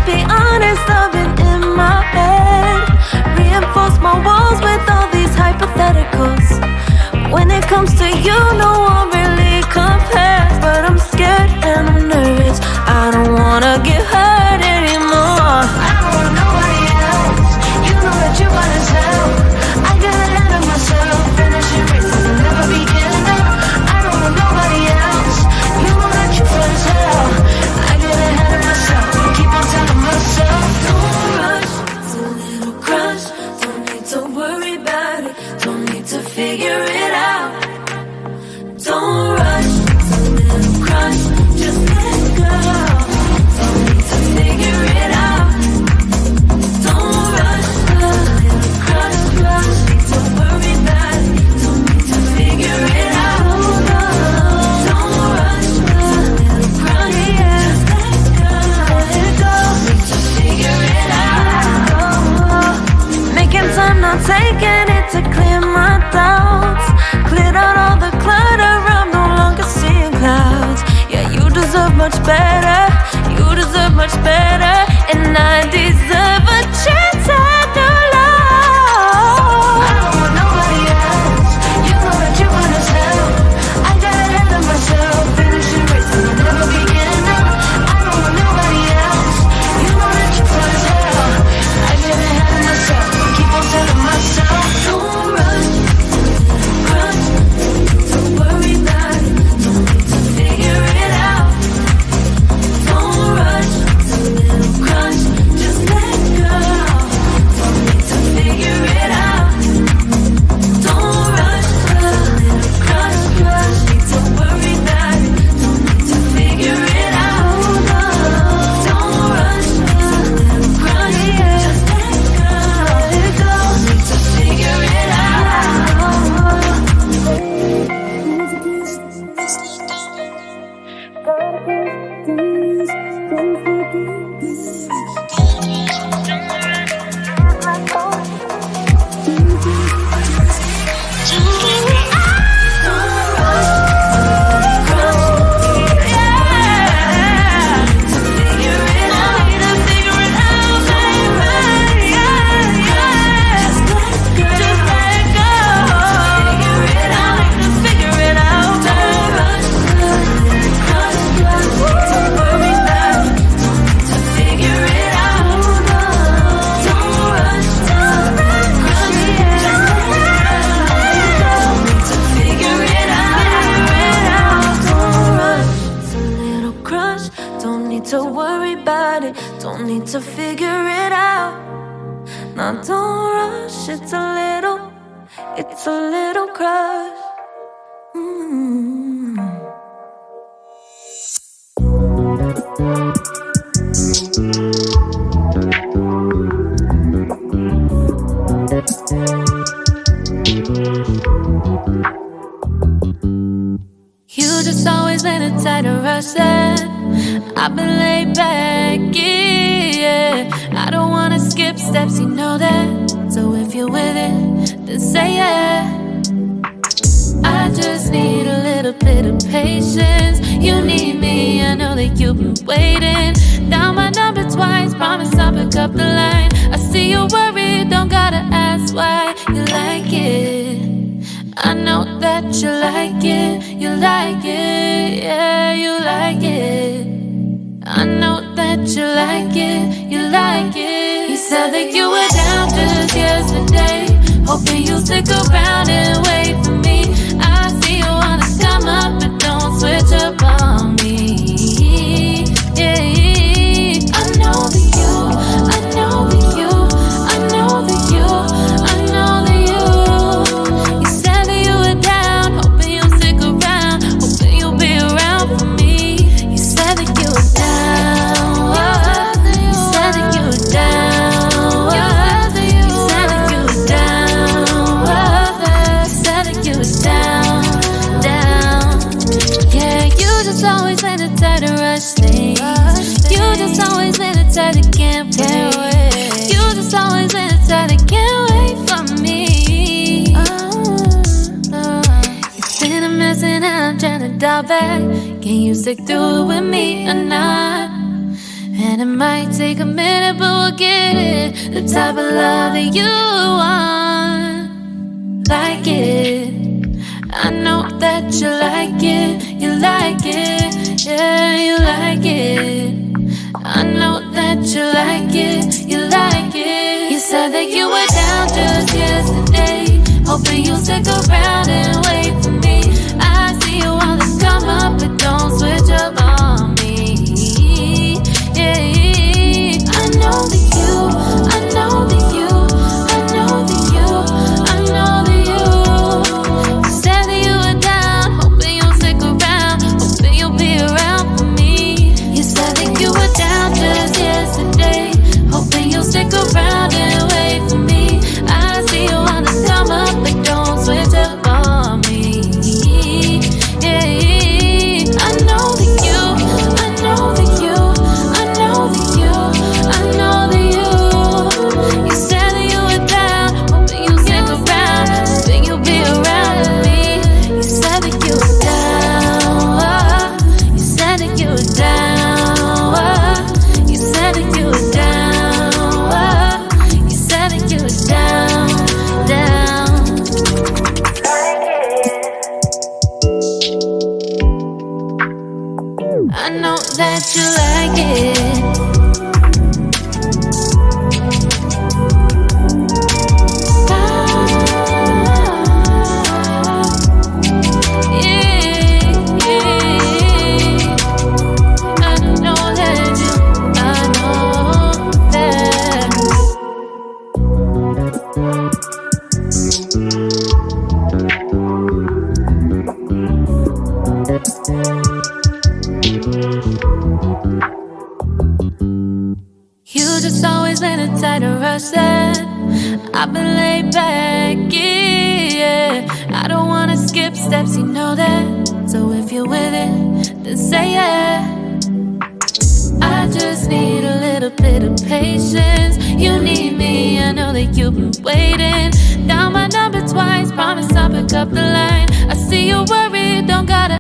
be honest, I've been in my head. Reinforce my walls with all these hypotheticals. When it comes to you, no one really compares. But I'm scared and I'm nervous. I don't wanna get hurt anymore. I don't want nobody else. You know that you wanna tell. I got ahead of myself. Finishing races and never begin. I don't want nobody else. You know that you feel as hell. I get ahead of myself. Keep on telling myself, don't rush. It's a little crush. Don't need to worry about it. Don't need to figure it out. Don't rush. It's a little crush. Just let go. Don't need to figure it out. Don't rush. It's a little crush. Don't need to worry about it. Don't need to figure it out. Don't rush. It's a little crush. Just let go. Don't need to figure it out. Making time, not taking it to clear my doubts. Cleared out all the clutter, I'm no longer seeing clouds. Yeah, you deserve much better. You deserve much better. And I deserve a chance at new love. I don't want nobody else. You know that you wanna tell. I got ahead of myself. Finishing races will never begin. I don't want nobody else. You know that you feel as hell. I get ahead of myself. Keep on telling myself, don't rush. Crush. Don't worry about it. Don't need to figure it out. Don't rush. It's a little crush. Just let go. Don't need to figure it out. Don't rush. It's a little crush. Need to worry about it. Don't need to figure it out. Don't rush. It's a little crush. Just let go. Don't need to figure it out. To worry about it, don't need to figure it out. Now don't rush, it's a little crush. You just always been a tighter rush that I've been laid back, yeah. I don't wanna skip steps, you know that. So if you're with it, then say yeah. I just need a little bit of patience. You need me, I know that you've been waiting. Down my number twice, promise I'll pick up the line. I see you worried, don't gotta ask why. You like it, I know that you like it. You like it, yeah, you like it. I know that you like it, you like it. You said that you were down just yesterday, hoping you'll stick around and wait for me. I see you wanna come up, but don't switch up on me. Yeah, I know that you, I know that you, I know that you, I know that you. You said that you were down, hoping you'll stick around, hoping you'll be around for me. You said that you were down, you said that you were down, you said that you were down, you said that you were down, down. Yeah, you just always in a tight to rush thing. You just always in a tight to can't wait. You just always in a tight to can't wait for me. It's been a mess and I'm trying to dial back. Can you stick through it with me or not? And it might take a minute, but we'll get it. The type of love that you want, like it. I know that you like it, you like it, yeah, you like it. I know that you like it, you like it. You said that you were down just yesterday, hoping you'll stick around and wait for me. I see you always come up, but don't switch up on me. Yeah, I know that you, I know that you, I know that you, I know that you. You said that you were down, hoping you'll stick around, hoping you'll be around for me. You said that you were down just yesterday, hoping you'll stick around and wait for me. I see you on the come up, but don't switch up on me. Yeah, I know that you, I know that you, I know that you, I know that you. You said that you were down, hoping you'll stick around, hoping you'll be around with me. You said that you were down, you said that you were down, you said that you were down, you said that you were down, down. I know that you like it. I know that you, I know that. You just always been a tighter rush that I've been laid back, yeah. I don't wanna skip steps, you know that. So if you're with it, then say yeah. I just need a little bit of patience. You need me, I know that you've been waiting. Down my number twice, promise I'll pick up the line. I see you worried, don't gotta